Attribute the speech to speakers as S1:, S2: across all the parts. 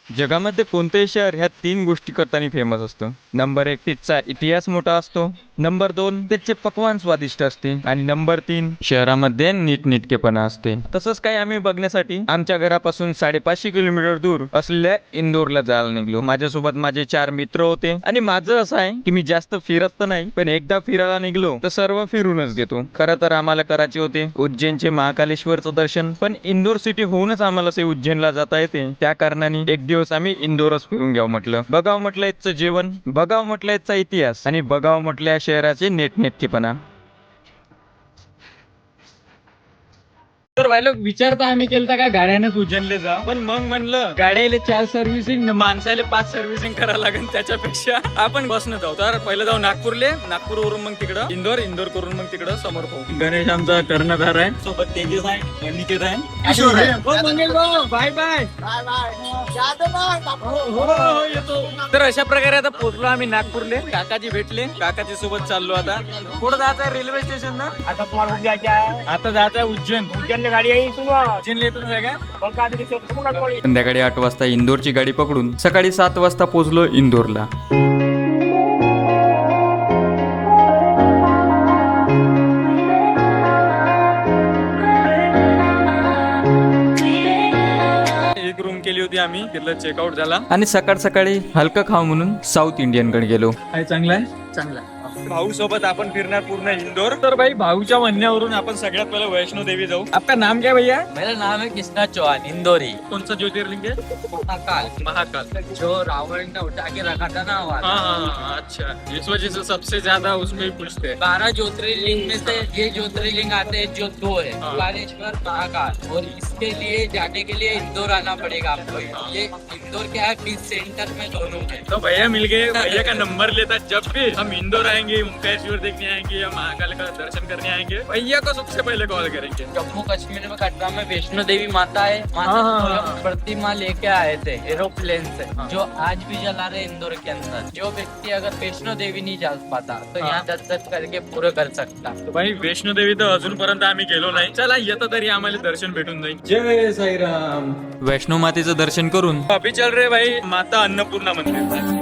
S1: जगामध्ये कोणतेही शहर ह्या तीन गोष्टी करताना फेमस असतं. नंबर 1 तिथचा इतिहास मोठा असतो, नंबर 2 त्याचे पकवान स्वादिष्ट असते आणि नंबर 3 शहरामध्ये नीटनेटकेपणा असते. तसंच काही आम्ही बघण्यासाठी आमच्या घरापासून 550 किलोमीटर दूर असलेल्या इंदोरला जायला निघलो. माझ्यासोबत माझे 4 मित्र होते आणि माझं असं आहे की मी जास्त फिरत तर नाही, पण एकदा फिरायला निघलो तर सर्व फिरूनच घेतो. खरं तर आम्हाला करायचे होते उज्जैनचे महाकालेश्वरचं दर्शन, पण इंदोर सिटी होऊनच आम्हाला ते उज्जैनला जाता येते. त्या कारणाने एक दिवस आम्ही इंदोरच फिरून घ्यावं म्हटलं. बघावं म्हटलं याचं जेवण, बघावं म्हटलं याचा इतिहास आणि बघावं म्हटलं या शहराचे नेटनेटकेपणा. तर भाई लोक विचारता आम्ही केलता का गाड्यानंच उज्जैनले जा, पण मग म्हणलं गाड्याला 4 सर्व्हिसिंग माणसाला 5 सर्व्हिसिंग करायला लागेल, त्याच्यापेक्षा आपण बसनं जाऊ. तर पहिलं जाऊ नागपूरले, नागपूरवरून मग तिकडं इंदोर, इंदोर करून मग तिकडं समोर पाहू. गणेश आमचा कर्णधार आहे, सोबत तेजस आहे, निकेत आहे, किशोर आहे. बाय बाय येतो. तर अशा प्रकारे आता पोहोचलो आम्ही नागपूरले. काकाजी भेटले, काकाजी सोबत चाललो. आता कुठं जायचं आहे? रेल्वे स्टेशन ना. आता तुम्हाला जायचं आहे उज्जैन. उज्जैनला गाडी आहे, उज्जैनला येतो का? संध्याकाळी 8 वाजता इंदोरची गाडी पकडून सकाळी 7 वाजता पोहोचलो इंदोरला. एक रूम केली होती आम्ही, तिथलं चेकआउट झाला आणि सकाळ सकाळी हलकं खाऊ म्हणून साऊथ इंडियन कडे गेलो. काय चांगलं आहे, चांगला भाऊ सोबत आपण फिरणार पूर्ण इंदोर. तर भाई भाऊच्या म्हणण्यावरून आपण सगळ्यात पहिले वैष्णो देवी जाऊ. आपका नाम क्या भैया?
S2: मेरा नाम है कृष्णा चौहान, इंदौरी।
S1: कौन सा ज्योतिर्लिंग है?
S2: महाकाल।
S1: महाकाल।
S2: जो रावण ने उठा के रखा था ना वहाँ।
S1: हाँ, अच्छा, इस वजह से सबसे ज्यादा उसमें ही पूछते हैं।
S2: 12 ज्योतिर्लिंग में से ये ज्योतिर्लिंग आते हैं जो 2 है, कालेश्वर, महाकाल। और इसके लिए जाने के लिए इंदौर आना पड़ेगा आपको। ये इंदौर क्या है, बीच सेंटर में दोनों है।
S1: तो भैया मिल गए, भैया का नंबर लेता जब भी हम इंदौर आएंगे, ओंकारेश्वर देखने आएंगे या महाकाल का दर्शन करने आएंगे, भैया को सबसे पहले कॉल करेंगे।
S2: जम्मू कश्मीर में कटरा में वैष्णो देवी माता है, माता की प्रतिमा लेके आए थे एरोप्लेन से, जो आज भी जला रहे इंदौर के अंदर। जो व्यक्ति अगर वैष्णो देवी नहीं जा पाता तो यहाँ दर्शन करके पूरा कर सकता।
S1: तो भाई वैष्णो देवी तर अजूनपर्यंत आम्ही गेलो नाही. चला येतं तरी आम्हाला दर्शन भेटून जाईल. जय साईराम. वैष्णो मातेचं दर्शन करून अभी चल रहे भाई माता अन्नपूर्णा मंदिर.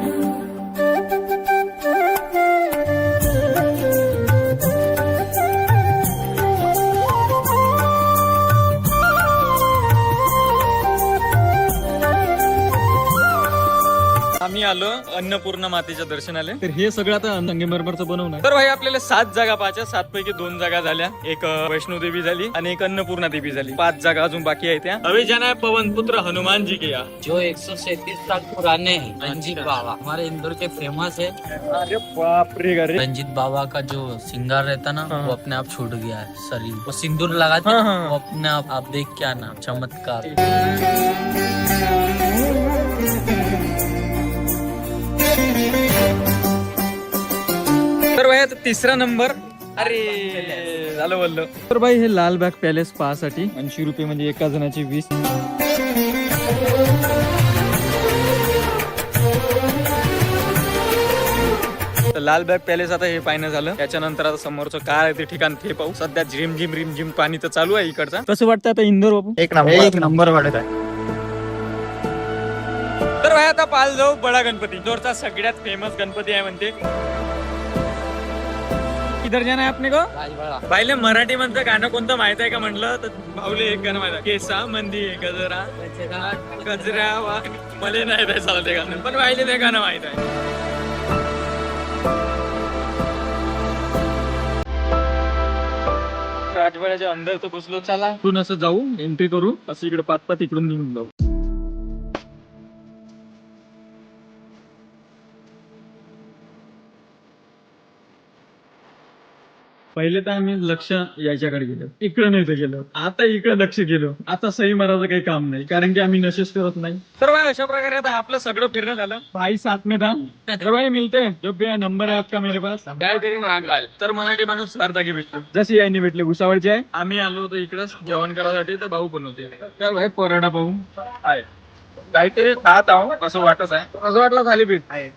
S1: आम्ही आलो अन्नपूर्णा मातेच्या दर्शनाला. तर हे सगळं आता संगमरमरचं बनवणार. तर भाई आपल्याला 7 जागा पाहायच्या. 7 पैकी 2 जागा झाल्या. एक वैष्णो देवी झाली आणि एक अन्नपूर्णा देवी झाली. 5 जागा अजून बाकी आहे त्या. अभी जाना है पवन पुत्र हनुमान जी के यहाँ,
S2: जो 137 साल पुराने हैं। रंजीत बाबा हमारे इंदौर के फेमस है।
S1: अरे बाप रे अरे.
S2: रंजीत बाबा का जो सिंगार रहता ना, वो अपने आप छूट गया है शरीर। वो सिंदूर लगाते वो अपने आप देख के आना, चमत्कार। तर भाई आता 3रा नंबर. अरे झालं बोललो. तर भाई हे लालबाग पॅलेस पाहासाठी 80 रुपये म्हणजे एका जणाची 20. तर लालबाग पॅलेस आता हे पाहिलं झालं. त्याच्यानंतर आता समोरचं काय आहे ते ठिकाण ते पाहू. सध्या रिमझिम पाणी तर चालू आहे इकडचा. कसं वाटतं आता इंदोर बाबू?
S3: एक नंबर वाटत आहे.
S1: तर भाई आता पाहायला जाऊ बडा गणपती. इंदोरचा सगळ्यात फेमस गणपती आहे म्हणते. किधर जाना है आपने को? भाईले मराठी मधलं गाणं कोणतं माहित आहे का म्हटलं तर भाऊले एक गाणं माहित आहे. केसा मंदी गजरा गजरा वा मला नाही ते चालत ते गाणं, पण भाईले ते गाणं माहित आहे. राजवाड्याच्या अंदर तर घुसलो. चला इकडून असं जाऊ, एंट्री करू, असं इकडे पाच इकडून निघून जाऊ. पहिले तर आम्ही लक्ष याच्याकडे गेलो, इकडे नाही तर गेलो. आता इकडे लक्ष गेलो. आता सही मारायचं काही काम नाही, कारण की आम्ही नशेच करत नाही. तर भाई अशा प्रकारे आता आपलं सगळं फिरणं झालं. भाई साथ में था. तर भाई मिलते जब भी नंबर आहे आपका मेरे पास. काय तरी महाकाल. तर मराठी माणूस सारखी भेटलो, जशी यांनी भेटले भुसावळचे आहे. आम्ही आलो होतो इकडंच जेवण करायसाठी, तर भाऊ पण होते. तर भाई पराठा पाहू आहे, काहीतरी खात आहो असं वाटत आहे. असं वाटलं थालीपीठ आहे.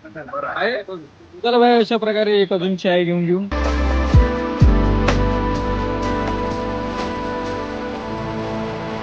S1: तर भाई अशा प्रकारे एक अजून चाय घेऊन घेऊ.